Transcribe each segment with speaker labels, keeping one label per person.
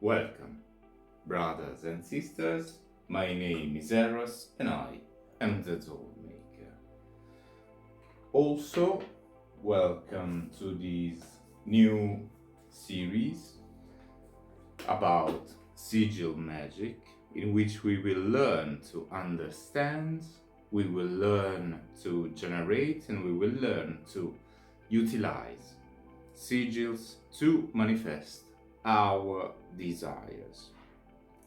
Speaker 1: Welcome, brothers and sisters. My name is Eros and I am the Doll Maker. Also, welcome to this new series about sigil magic, in which we will learn to understand, we will learn to generate, and we will learn to utilize sigils to manifest our desires.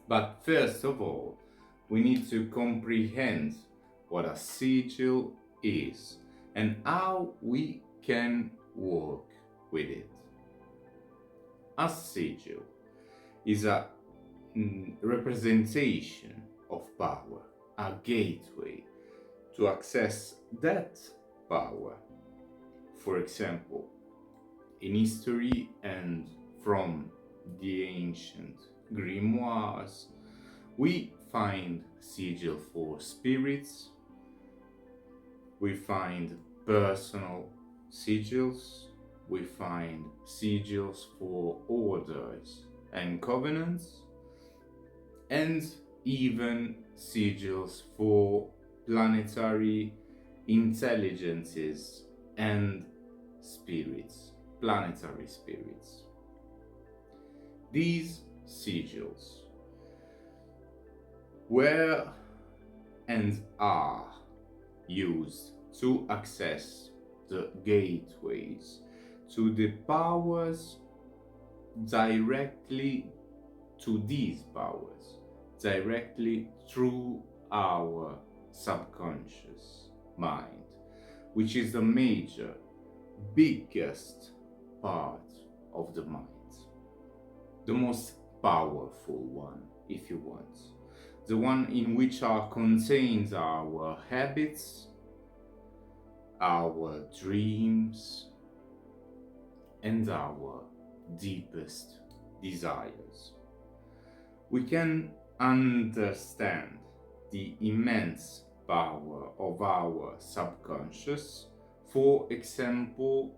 Speaker 1: But first of all, we need to comprehend what a sigil is and how we can work with it. A sigil is a representation of power, a gateway to access that power. For example, in history and from the ancient grimoires, we find sigil for spirits, we find personal sigils, we find sigils for orders and covenants, and even sigils for planetary intelligences and spirits, planetary spirits. These sigils were and are used to access the gateways to the powers directly to these powers, directly through our subconscious mind, which is the major, biggest part of the mind, the most powerful one, if you want, the one in which are contained our habits, our dreams, and our deepest desires. We can understand the immense power of our subconscious, for example,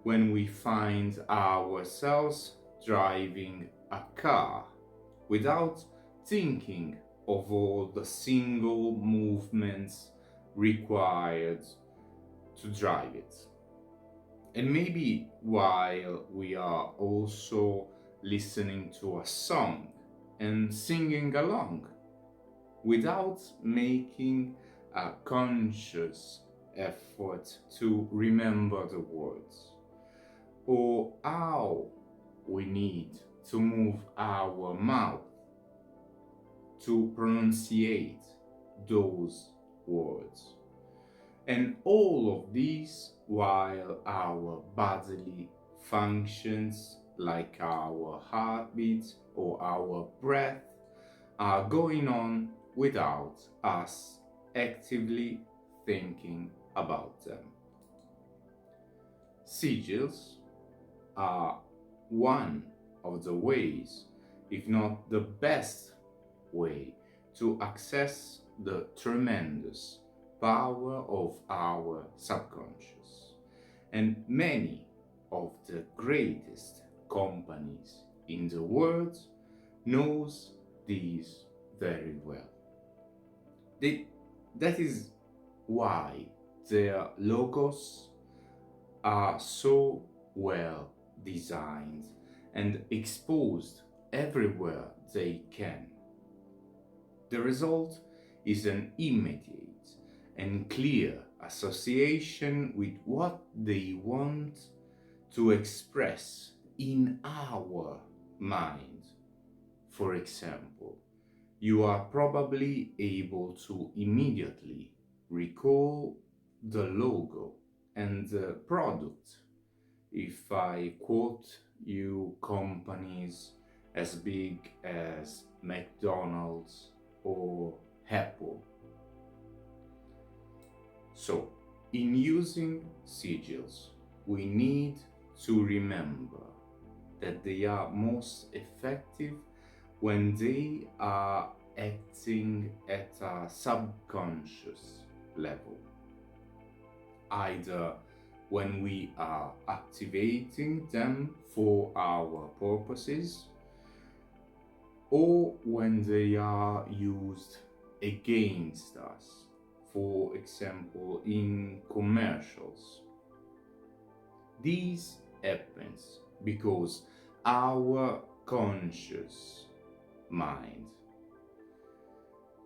Speaker 1: when we find ourselves driving a car without thinking of all the single movements required to drive it. And maybe while we are also listening to a song and singing along without making a conscious effort to remember the words, or how we need to move our mouth to pronunciate those words. And all of these while our bodily functions, like our heartbeat or our breath, are going on without us actively thinking about them. Sigils are one of the ways, if not the best way, to access the tremendous power of our subconscious. And many of the greatest companies in the world knows these very well. That is why their logos are so well designed and exposed everywhere they can. The result is an immediate and clear association with what they want to express in our mind. For example, you are probably able to immediately recall the logo and the product if I quote you companies as big as McDonald's or Apple. So, in using sigils, we need to remember that they are most effective when they are acting at a subconscious level, either when we are activating them for our purposes, or when they are used against us, for example, in commercials. This happens because our conscious mind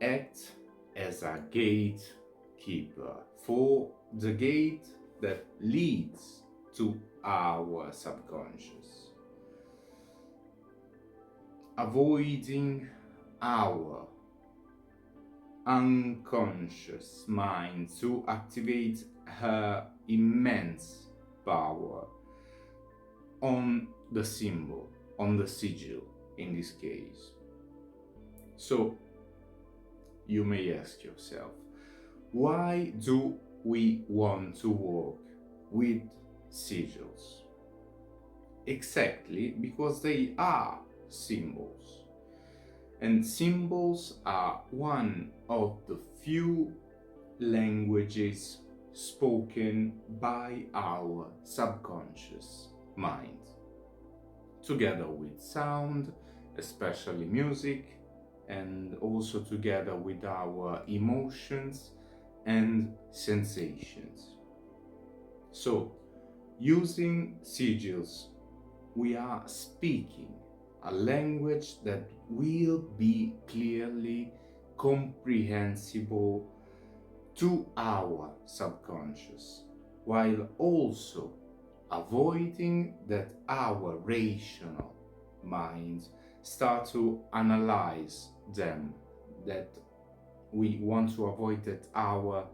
Speaker 1: acts as a gatekeeper for the gate that leads to our subconscious, avoiding our unconscious mind to activate her immense power on the symbol, on the sigil in this case. So you may ask yourself, why do we want to work with sigils? Exactly because they are symbols. And symbols are one of the few languages spoken by our subconscious mind, together with sound, especially music, and also together with our emotions and sensations. So, using sigils, we are speaking a language that will be clearly comprehensible to our subconscious, while also avoiding that our rational minds start to analyze them, that we want to avoid that our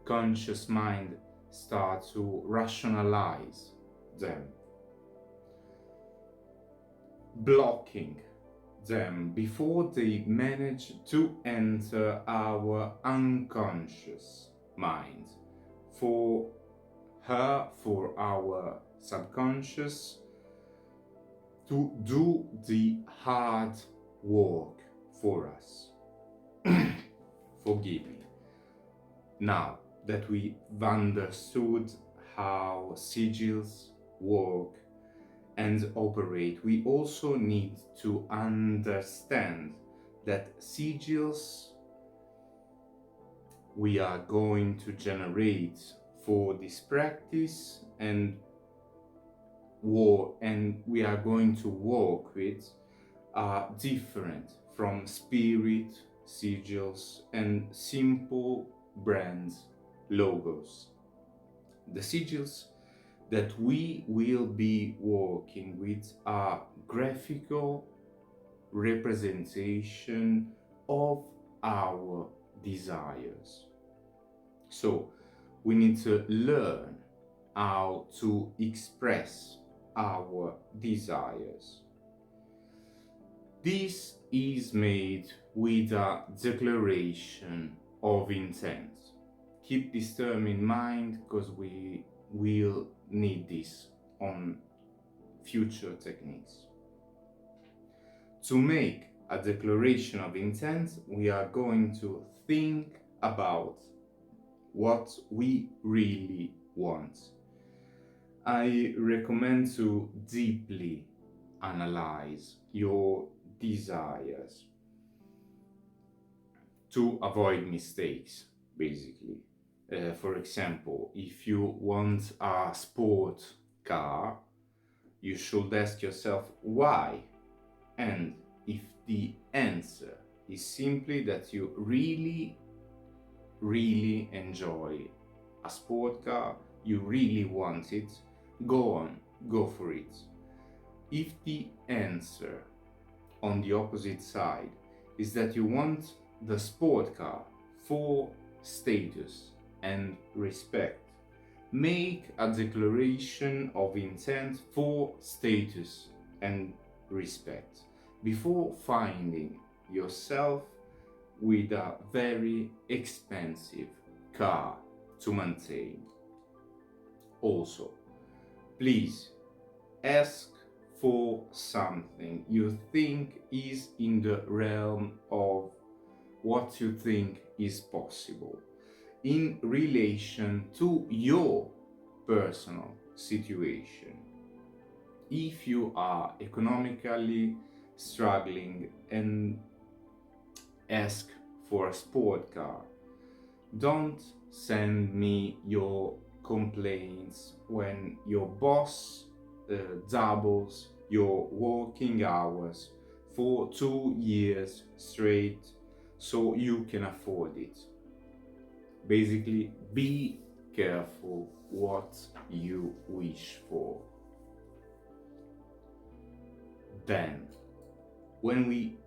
Speaker 1: conscious mind start to rationalize them, blocking them before they manage to enter our unconscious mind, for for our subconscious to do the hard work for us. Forgive me. Now that we've understood how sigils work and operate, we also need to understand that sigils we are going to generate for this practice and we are going to work with are different from spirit sigils and simple brand logos. The sigils that we will be working with are graphical representation of our desires. So we need to learn how to express our desires. This is made with a declaration of intent. Keep this term in mind because we will need this on future techniques. To make a declaration of intent, we are going to think about what we really want. I recommend to deeply analyze your desires to avoid mistakes, basically. For example, if you want a sport car, you should ask yourself why. And if the answer is simply that you really, really enjoy a sport car, you really want it, go on, go for it. If the answer on the opposite side is that you want the sport car for status and respect, make a declaration of intent for status and respect before finding yourself with a very expensive car to maintain. Also, please ask for something you think is in the realm of what you think is possible in relation to your personal situation. If you are economically struggling and ask for a sport car. Don't send me your complaints when your boss doubles your working hours for 2 years straight so you can afford it. Basically, be careful what you wish for. Then, when we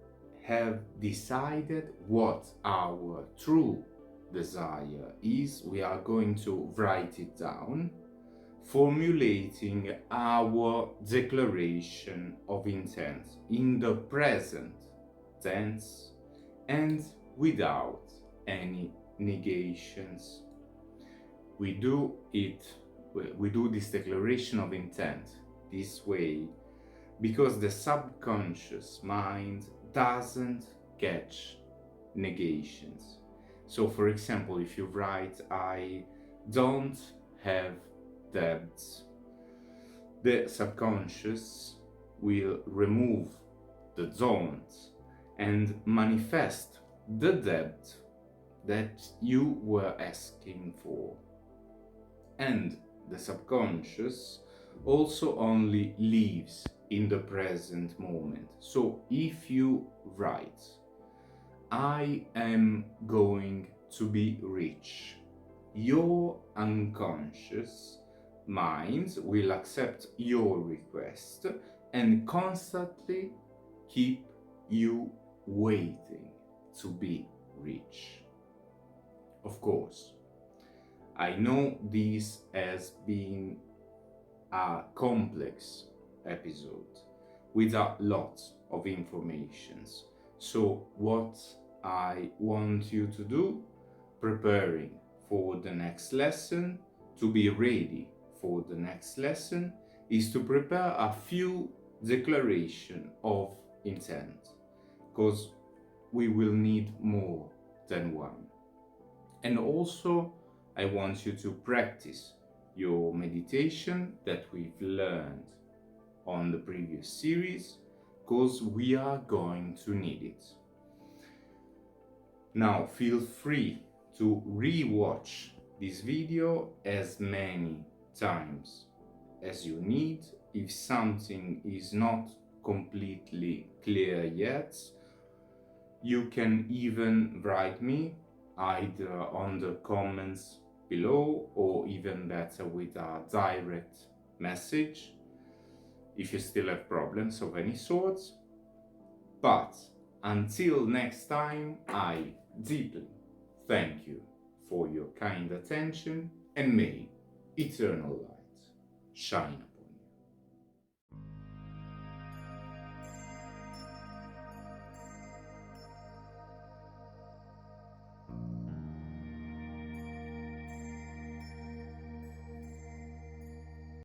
Speaker 1: have decided what our true desire is, we are going to write it down, formulating our declaration of intent in the present tense and without any negations. We do this declaration of intent this way because the subconscious mind doesn't catch negations. So, for example, if you write, I don't have debts, the subconscious will remove the don't and manifest the debt that you were asking for. And the subconscious also only lives in the present moment. So if you write, I am going to be rich, your unconscious mind will accept your request and constantly keep you waiting to be rich. Of course, I know this has been a complex episode with a lot of informations. So what I want you to do, preparing for the next lesson, to be ready for the next lesson, is to prepare a few declaration of intent, because we will need more than one. And also, I want you to practice your meditation that we've learned on the previous series, because we are going to need it. Now, feel free to re-watch this video as many times as you need. If something is not completely clear yet, you can even write me either on the comments below or even better with a direct message if you still have problems of any sort. But until next time, I deeply thank you for your kind attention, and may eternal light shine on.